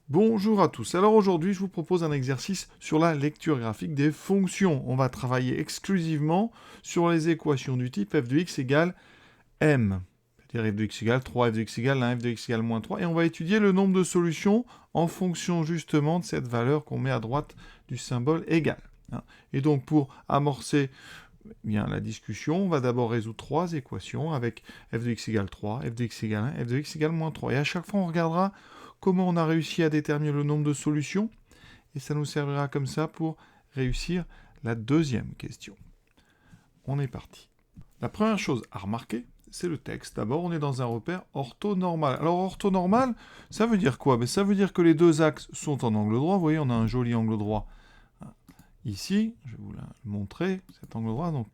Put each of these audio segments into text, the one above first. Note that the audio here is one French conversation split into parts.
Bonjour à tous. Alors aujourd'hui, je vous propose un exercice sur la lecture graphique des fonctions. On va travailler exclusivement sur les équations du type f de x égale m. C'est-à-dire f de x égale 3, f de x égale 1, f de x égale moins 3. Et on va étudier le nombre de solutions en fonction justement de cette valeur qu'on met à droite du symbole égal. Et donc pour amorcer bien la discussion, on va d'abord résoudre trois équations avec f de x égale 3, f de x égale 1, f de x égale moins 3. Et à chaque fois, on regardera comment on a réussi à déterminer le nombre de solutions, et ça nous servira comme ça pour réussir la deuxième question. On est parti. La première chose à remarquer, c'est le texte. D'abord, on est dans un repère orthonormal. Alors, orthonormal, ça veut dire quoi? Ça veut dire que les deux axes sont en angle droit. Vous voyez, on a un joli angle droit ici. Je vais vous le montrer, cet angle droit. Donc,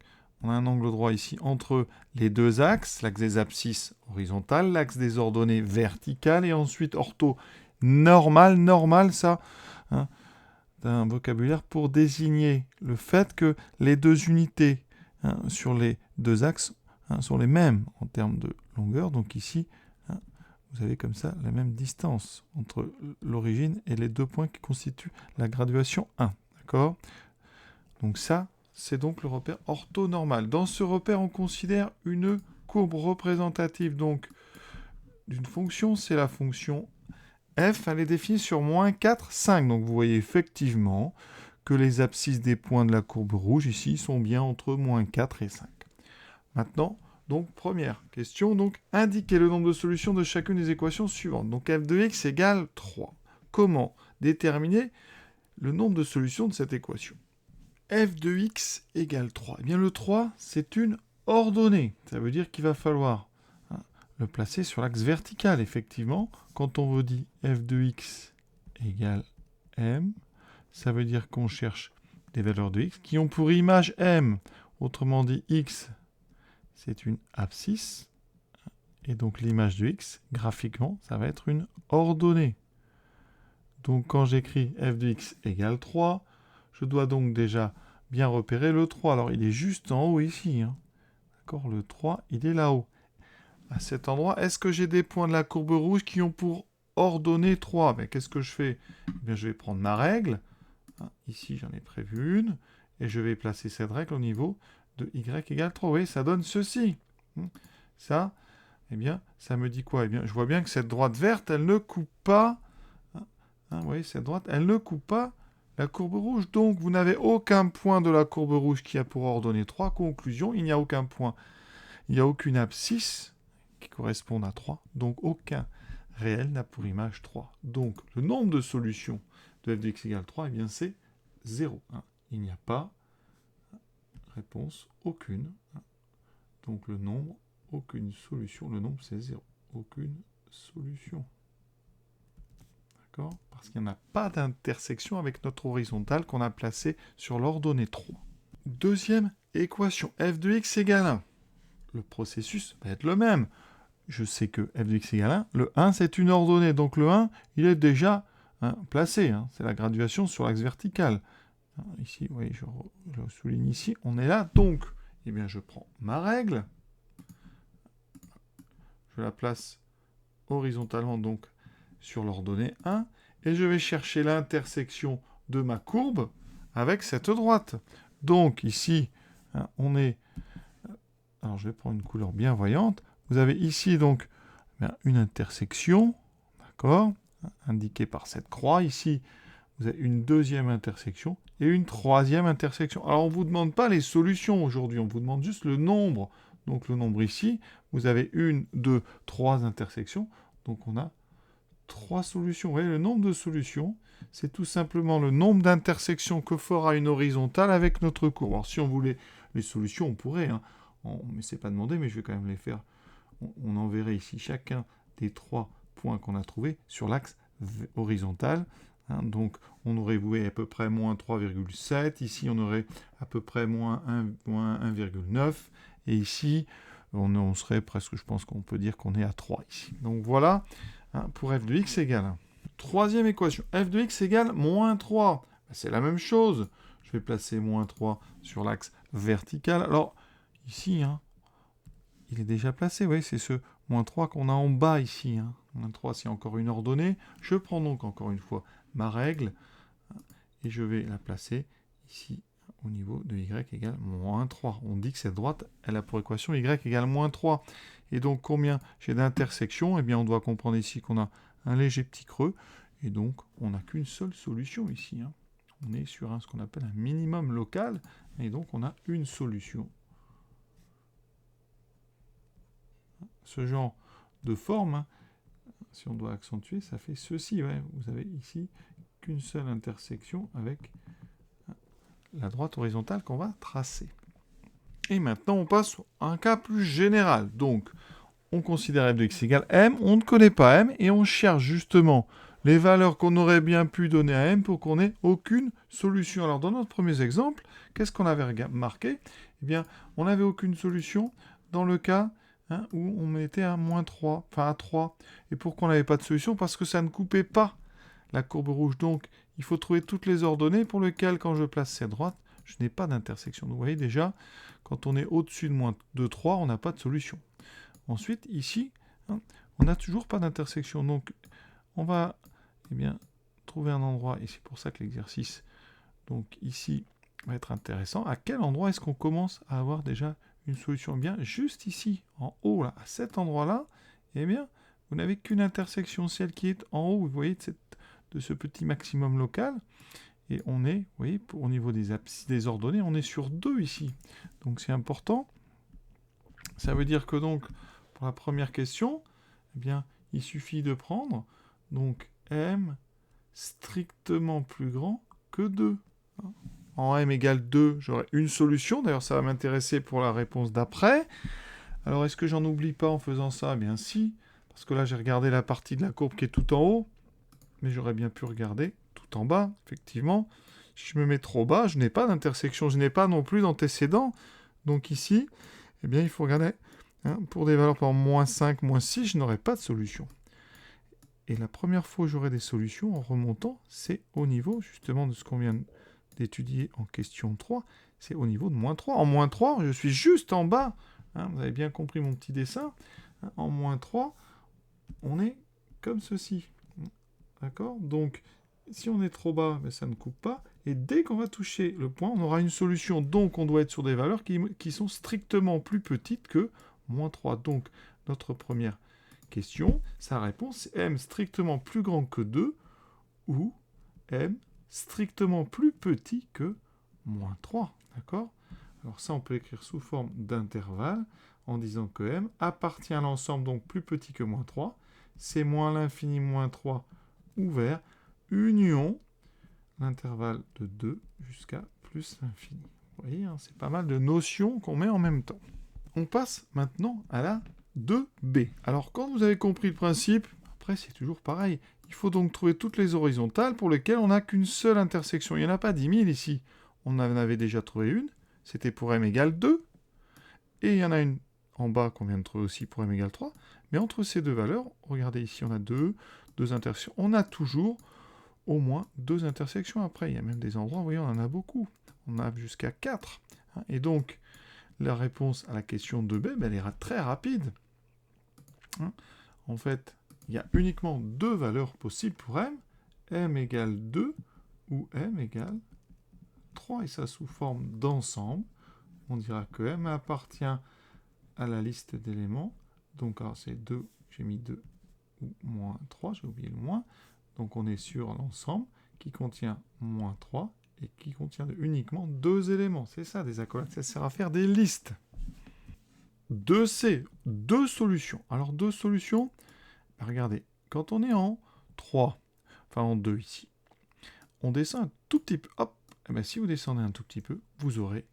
on a un angle droit ici entre les deux axes, l'axe des abscisses horizontal, l'axe des ordonnées verticales, et ensuite ortho normal. Normal, ça, un vocabulaire pour désigner le fait que les deux unités sur les deux axes sont les mêmes en termes de longueur. Donc ici, vous avez comme ça la même distance entre l'origine et les deux points qui constituent la graduation 1. D'accord? Donc ça, c'est donc le repère orthonormal. Dans ce repère, on considère une courbe représentative donc d'une fonction, c'est la fonction f, elle est définie sur moins 4, 5. Donc vous voyez effectivement que les abscisses des points de la courbe rouge ici sont bien entre moins 4 et 5. Maintenant, donc première question, donc indiquer le nombre de solutions de chacune des équations suivantes. Donc f de x égale 3. Comment déterminer le nombre de solutions de cette équation? F de x égale 3. Eh bien, le 3, c'est une ordonnée. Ça veut dire qu'il va falloir le placer sur l'axe vertical, effectivement. Quand on vous dit f de x égale m, ça veut dire qu'on cherche des valeurs de x qui ont pour image m. Autrement dit, x, c'est une abscisse. Et donc, l'image de x, graphiquement, ça va être une ordonnée. Donc, quand j'écris f de x égale 3, je dois donc déjà bien repérer le 3. Alors, il est juste en haut ici. D'accord, le 3, il est là-haut. À cet endroit, est-ce que j'ai des points de la courbe rouge qui ont pour ordonnée 3? Qu'est-ce que je fais? Bien, je vais prendre ma règle. Ici, j'en ai prévu une. Et je vais placer cette règle au niveau de y égale 3. Vous voyez, ça donne ceci. Ça, eh bien, ça me dit quoi? Eh bien, je vois bien que cette droite verte, elle ne coupe pas. Vous voyez, cette droite, elle ne coupe pas la courbe rouge. Donc, vous n'avez aucun point de la courbe rouge qui a pour ordonnée 3. Conclusion, il n'y a aucun point. Il n'y a aucune abscisse qui corresponde à 3. Donc, aucun réel n'a pour image 3. Donc, le nombre de solutions de f de x égale 3, eh bien, c'est 0. Il n'y a pas réponse aucune. Donc, le nombre, aucune solution. Le nombre, c'est 0. Aucune solution. D'accord? Parce qu'il n'y en a pas d'intersection avec notre horizontale qu'on a placée sur l'ordonnée 3. Deuxième équation, f de x égale 1. Le processus va être le même. Je sais que f de x égale 1, le 1 c'est une ordonnée, donc le 1 il est déjà placé, c'est la graduation sur l'axe vertical. Ici, vous voyez, je souligne ici, on est là, donc, eh bien je prends ma règle, je la place horizontalement donc sur l'ordonnée 1, et je vais chercher l'intersection de ma courbe avec cette droite. Donc ici, on est... Alors je vais prendre une couleur bien voyante. Vous avez ici donc une intersection, d'accord, indiquée par cette croix. Ici, vous avez une deuxième intersection et une troisième intersection. Alors on ne vous demande pas les solutions aujourd'hui, on vous demande juste le nombre. Donc le nombre ici, vous avez 1, 2, 3 intersections. Donc on a 3 solutions. Vous voyez, le nombre de solutions, c'est tout simplement le nombre d'intersections que fera une horizontale avec notre courbe. Alors si on voulait les solutions, on pourrait, mais c'est pas demandé, mais je vais quand même les faire. On enverrait ici chacun des 3 points qu'on a trouvés sur l'axe horizontal. Donc on aurait voué à peu près moins 3,7. Ici on aurait à peu près moins 1,9. Et ici on serait presque, je pense qu'on peut dire qu'on est à 3 ici. Donc voilà pour f de x égale 1. Troisième équation, f de x égale moins 3. C'est la même chose. Je vais placer moins 3 sur l'axe vertical. Alors ici, il est déjà placé, vous voyez, c'est ce moins 3 qu'on a en bas ici. Hein. Moins 3, c'est encore une ordonnée. Je prends donc encore une fois ma règle et je vais la placer ici au niveau de y égale moins 3. On dit que cette droite, elle a pour équation y égale moins 3. Et donc, combien j'ai d'intersections? Eh bien, on doit comprendre ici qu'on a un léger petit creux. Et donc, on n'a qu'une seule solution ici. Hein. On est sur ce qu'on appelle un minimum local. Et donc, on a une solution. Ce genre de forme, hein, si on doit accentuer, ça fait ceci. Ouais. Vous avez ici qu'une seule intersection avec la droite horizontale qu'on va tracer. Et maintenant, on passe à un cas plus général. Donc, on considère f de x égale m, on ne connaît pas m, et on cherche justement les valeurs qu'on aurait bien pu donner à m pour qu'on n'ait aucune solution. Alors, dans notre premier exemple, qu'est-ce qu'on avait marqué? Eh bien, on n'avait aucune solution dans le cas où on mettait à moins 3, enfin à 3. Et pourquoi on n'avait pas de solution? Parce que ça ne coupait pas la courbe rouge. Donc, il faut trouver toutes les ordonnées pour lesquelles, quand je place cette droite, je n'ai pas d'intersection. Donc, vous voyez déjà, quand on est au-dessus de moins 2, 3, on n'a pas de solution. Ensuite, ici, on n'a toujours pas d'intersection. Donc, on va trouver un endroit, et c'est pour ça que l'exercice, donc ici, va être intéressant. À quel endroit est-ce qu'on commence à avoir déjà une solution? Eh bien, juste ici, en haut, là, à cet endroit-là, eh bien, vous n'avez qu'une intersection, celle qui est en haut, vous voyez, de ce petit maximum local. Et on est, vous voyez, au niveau des ordonnées, on est sur 2 ici. Donc, c'est important. Ça veut dire que donc, pour la première question, eh bien, il suffit de prendre donc m strictement plus grand que 2. En m égale 2, j'aurai une solution. D'ailleurs, ça va m'intéresser pour la réponse d'après. Alors, est-ce que j'en oublie pas en faisant ça? Eh bien, si. Parce que là, j'ai regardé la partie de la courbe qui est tout en haut. Mais j'aurais bien pu regarder tout en bas, effectivement. Si je me mets trop bas, je n'ai pas d'intersection. Je n'ai pas non plus d'antécédent. Donc ici, eh bien, il faut regarder. Pour des valeurs par moins 5, moins 6, je n'aurai pas de solution. Et la première fois où j'aurai des solutions en remontant, c'est au niveau justement de ce qu'on vient d'étudier en question 3. C'est au niveau de moins 3. En moins 3, je suis juste en bas. Vous avez bien compris mon petit dessin. En moins 3, on est comme ceci. D'accord? Donc, si on est trop bas, ça ne coupe pas. Et dès qu'on va toucher le point, on aura une solution. Donc, on doit être sur des valeurs qui sont strictement plus petites que moins 3. Donc, notre première question, sa réponse, c'est m strictement plus grand que 2 ou m strictement plus petit que moins 3. D'accord? Alors ça, on peut écrire sous forme d'intervalle en disant que m appartient à l'ensemble, donc plus petit que moins 3. C'est moins l'infini moins 3 ouvert, union, l'intervalle de 2 jusqu'à plus l'infini. Vous voyez, c'est pas mal de notions qu'on met en même temps. On passe maintenant à la 2b. Alors, quand vous avez compris le principe, après, c'est toujours pareil. Il faut donc trouver toutes les horizontales pour lesquelles on n'a qu'une seule intersection. Il n'y en a pas 10 000 ici. On en avait déjà trouvé une. C'était pour m égale 2. Et il y en a une en bas qu'on vient de trouver aussi pour m égale 3. Mais entre ces deux valeurs, regardez ici, on a deux intersections. On a toujours au moins 2 intersections après. Il y a même des endroits, vous voyez, on en a beaucoup. On a jusqu'à 4. Et donc, la réponse à la question 2b, elle est très rapide. En fait, il y a uniquement 2 valeurs possibles pour m égale 2 ou m égale 3. Et ça sous forme d'ensemble. On dira que m appartient à la liste d'éléments. Donc, alors c'est 2, j'ai mis 2 ou moins 3, j'ai oublié le moins. Donc on est sur l'ensemble qui contient moins 3 et qui contient uniquement 2 éléments. C'est ça, des accolades, ça sert à faire des listes. 2C, 2 solutions. Alors 2 solutions, regardez, quand on est en 3, enfin en 2 ici, on descend un tout petit peu, hop, et bien si vous descendez un tout petit peu, vous aurez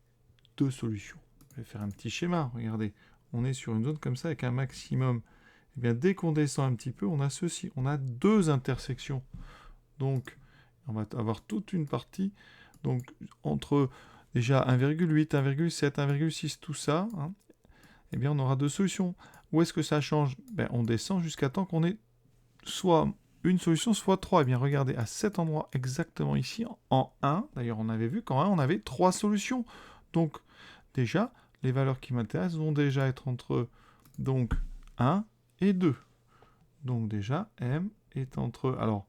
2 solutions. Je vais faire un petit schéma, regardez, on est sur une zone comme ça avec un maximum. Et bien dès qu'on descend un petit peu, on a ceci, on a 2 intersections. Donc, on va avoir toute une partie, donc entre déjà 1,8, 1,7, 1,6, tout ça, eh bien on aura 2 solutions. Où est-ce que ça change? On descend jusqu'à temps qu'on ait soit une solution, soit 3. Eh bien regardez, à cet endroit exactement ici, en 1, d'ailleurs on avait vu qu'en 1, on avait 3 solutions. Donc déjà, les valeurs qui m'intéressent vont déjà être entre donc 1 et 2. Donc déjà, M est entre... Alors,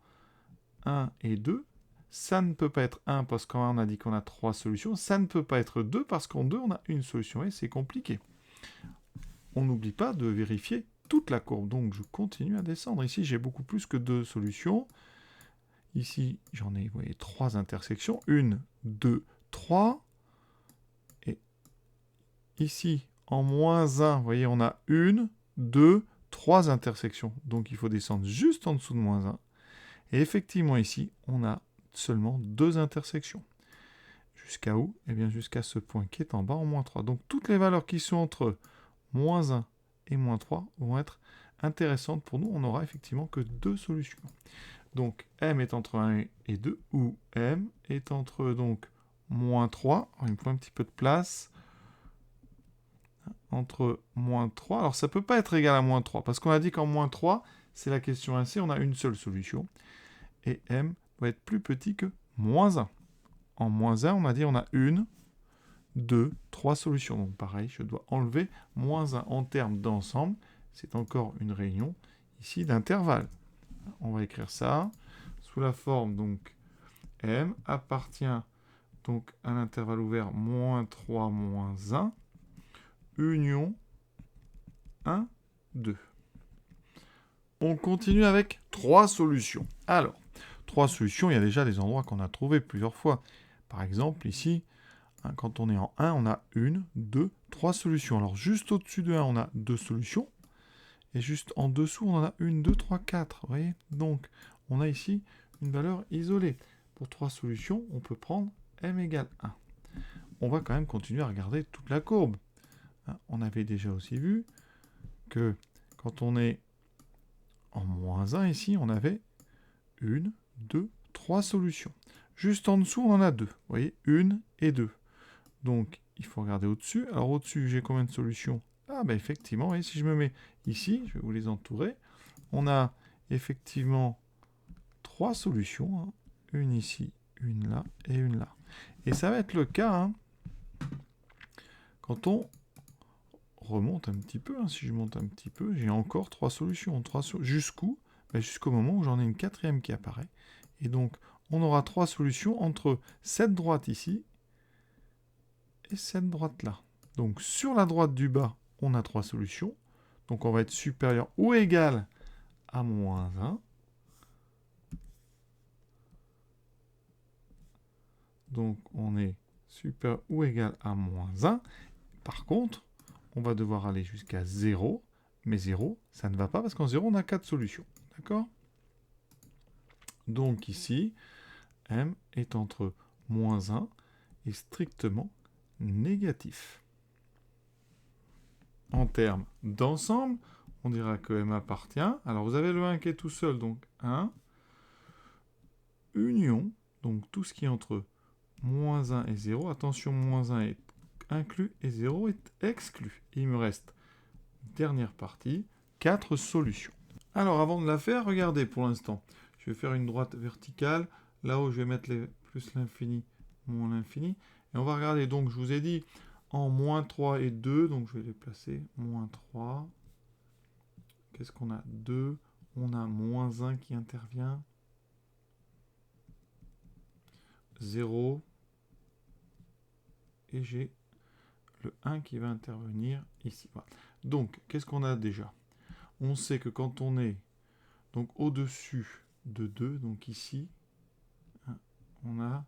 1 et 2. Ça ne peut pas être 1 parce qu'en 1, on a dit qu'on a 3 solutions. Ça ne peut pas être 2 parce qu'en 2, on a une solution. Et c'est compliqué. On n'oublie pas de vérifier toute la courbe. Donc, je continue à descendre. Ici, j'ai beaucoup plus que 2 solutions. Ici, j'en ai, vous voyez, 3 intersections. 1, 2, 3. Et ici, en moins 1, vous voyez, on a 1, 2, 3 intersections. Donc, il faut descendre juste en dessous de moins 1. Et effectivement, ici, on a seulement 2 intersections. Jusqu'à où? Eh bien, jusqu'à ce point qui est en bas, en moins 3. Donc, toutes les valeurs qui sont entre moins 1 et moins 3 vont être intéressantes pour nous. On n'aura effectivement que 2 solutions. Donc, M est entre 1 et 2, ou M est entre, donc, moins 3. Il me faut un petit peu de place. Entre moins 3. Alors, ça ne peut pas être égal à moins 3, parce qu'on a dit qu'en moins 3, c'est la question 1C, on a une seule solution. Et M doit être plus petit que moins 1. En moins 1, on a dit on a 1, 2, 3 solutions. Donc pareil, je dois enlever moins 1 en termes d'ensemble. C'est encore une réunion ici d'intervalle. On va écrire ça sous la forme donc M appartient donc à l'intervalle ouvert moins 3, moins 1, union 1, 2. On continue avec 3 solutions. Alors, 3 solutions, il y a déjà des endroits qu'on a trouvés plusieurs fois. Par exemple, ici, quand on est en 1, on a 1, 2, 3 solutions. Alors, juste au-dessus de 1, on a 2 solutions. Et juste en dessous, on en a 1, 2, 3, 4. Vous voyez? Donc, on a ici une valeur isolée. Pour 3 solutions, on peut prendre m égale 1. On va quand même continuer à regarder toute la courbe. On avait déjà aussi vu que quand on est en moins 1 ici, on avait 1, 2, 3 solutions. Juste en dessous, on en a 2. Vous voyez, 1 et 2. Donc, il faut regarder au-dessus. Alors, au-dessus, j'ai combien de solutions? Ah, ben effectivement, et si je me mets ici, je vais vous les entourer, on a effectivement 3 solutions. Hein. Une ici, une là et une là. Et ça va être le cas hein, quand on remonte un petit peu. Hein. Si je monte un petit peu, j'ai encore 3 solutions. Jusqu'où? Ben, jusqu'au moment où j'en ai une quatrième qui apparaît. Et donc, on aura 3 solutions entre cette droite ici et cette droite là. Donc, sur la droite du bas, on a 3 solutions. Donc, on va être supérieur ou égal à moins 1. Donc, on est supérieur ou égal à moins 1. Par contre, on va devoir aller jusqu'à 0. Mais 0, ça ne va pas parce qu'en 0, on a 4 solutions. D'accord? Donc ici, m est entre moins 1 et strictement négatif. En termes d'ensemble, on dira que m appartient. Alors vous avez le 1 qui est tout seul, donc 1. Union, donc tout ce qui est entre moins 1 et 0. Attention, moins 1 est inclus et 0 est exclu. Il me reste, dernière partie, 4 solutions. Alors avant de la faire, regardez pour l'instant. Je vais faire une droite verticale. Là-haut, je vais mettre les plus l'infini, moins l'infini. Et on va regarder. Donc, je vous ai dit en moins 3 et 2. Donc, je vais les placer. Moins 3. Qu'est-ce qu'on a? 2. On a moins 1 qui intervient. 0. Et j'ai le 1 qui va intervenir ici. Voilà. Donc, qu'est-ce qu'on a déjà? On sait que quand on est donc au-dessus de 2, donc ici, on n'a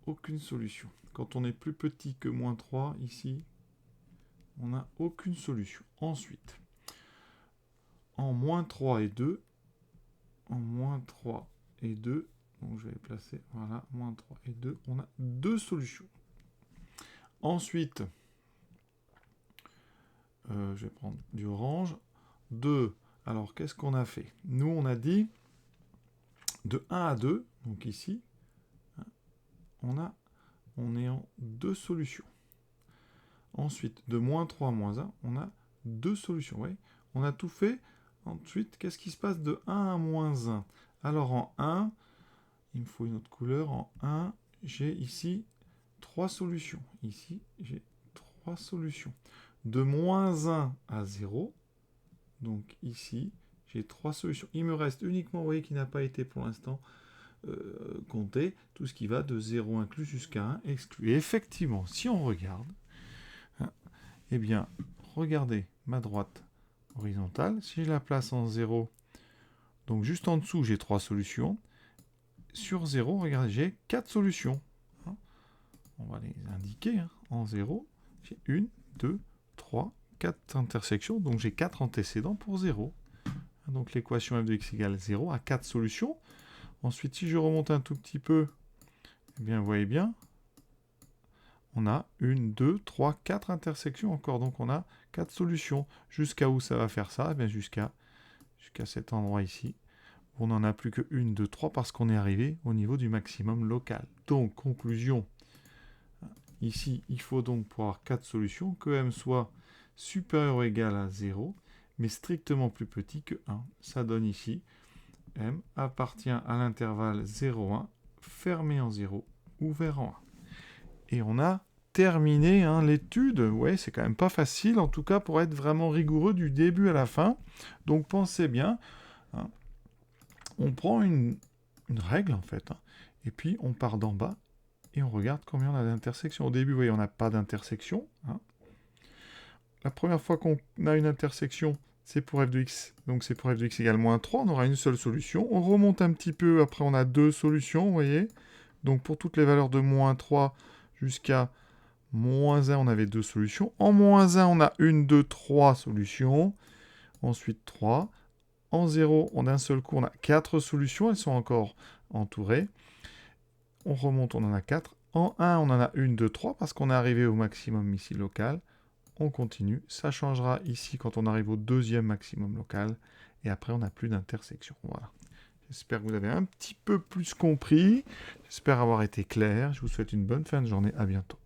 aucune solution. Quand on est plus petit que moins 3, ici, on n'a aucune solution. Ensuite, en moins 3 et 2, en moins 3 et 2, donc je vais les placer, voilà, moins 3 et 2, on a 2 solutions. Ensuite, je vais prendre du orange. 2, alors qu'est-ce qu'on a fait? Nous, on a dit de 1 à 2, donc ici, on est en 2 solutions. Ensuite, de moins 3 à moins 1, on a 2 solutions. Vous voyez, on a tout fait. Ensuite, qu'est-ce qui se passe de 1 à moins 1? Alors en 1, il me faut une autre couleur. En 1, j'ai ici 3 solutions. Ici, j'ai 3 solutions. De moins 1 à 0, Donc ici, j'ai 3 solutions. Il me reste uniquement, vous voyez, qui n'a pas été pour l'instant compté, tout ce qui va de 0 inclus jusqu'à 1 exclu. Et effectivement, si on regarde, hein, eh bien, regardez ma droite horizontale. Si je la place en 0, donc juste en dessous, j'ai 3 solutions. Sur 0, regardez, j'ai 4 solutions. Hein. On va les indiquer. Hein. En 0, j'ai 1, 2, 3, 4 intersections. Donc j'ai 4 antécédents pour 0. Donc l'équation f de x égale 0 a 4 solutions. Ensuite, si je remonte un tout petit peu, eh bien, vous voyez bien, on a 1, 2, 3, 4 intersections encore. Donc on a 4 solutions. Jusqu'à où ça va faire ça? Eh bien, jusqu'à cet endroit ici. On n'en a plus que 1, 2, 3 parce qu'on est arrivé au niveau du maximum local. Donc, conclusion, ici, il faut donc pour avoir 4 solutions, que m soit supérieur ou égal à 0, mais strictement plus petit que 1. Ça donne ici, m appartient à l'intervalle 0, 1, fermé en 0, ouvert en 1. Et on a terminé l'étude. Ouais, c'est quand même pas facile, en tout cas pour être vraiment rigoureux du début à la fin. Donc, pensez bien. Hein, on prend une règle, en fait, et puis on part d'en bas, et on regarde combien on a d'intersections. Au début, vous voyez, on n'a pas d'intersection. La première fois qu'on a une intersection, c'est pour f de x, donc c'est pour f de x égale moins 3, on aura une seule solution. On remonte un petit peu, après on a 2 solutions, vous voyez. Donc pour toutes les valeurs de moins 3 jusqu'à moins 1, on avait 2 solutions. En moins 1, on a 1, 2, 3 solutions. Ensuite 3. En 0, en un seul coup, on a 4 solutions. Elles sont encore entourées. On remonte, on en a 4. En 1, on en a 1, 2, 3, parce qu'on est arrivé au maximum ici local. On continue. Ça changera ici quand on arrive au deuxième maximum local. Et après, on n'a plus d'intersection. Voilà. J'espère que vous avez un petit peu plus compris. J'espère avoir été clair. Je vous souhaite une bonne fin de journée. À bientôt.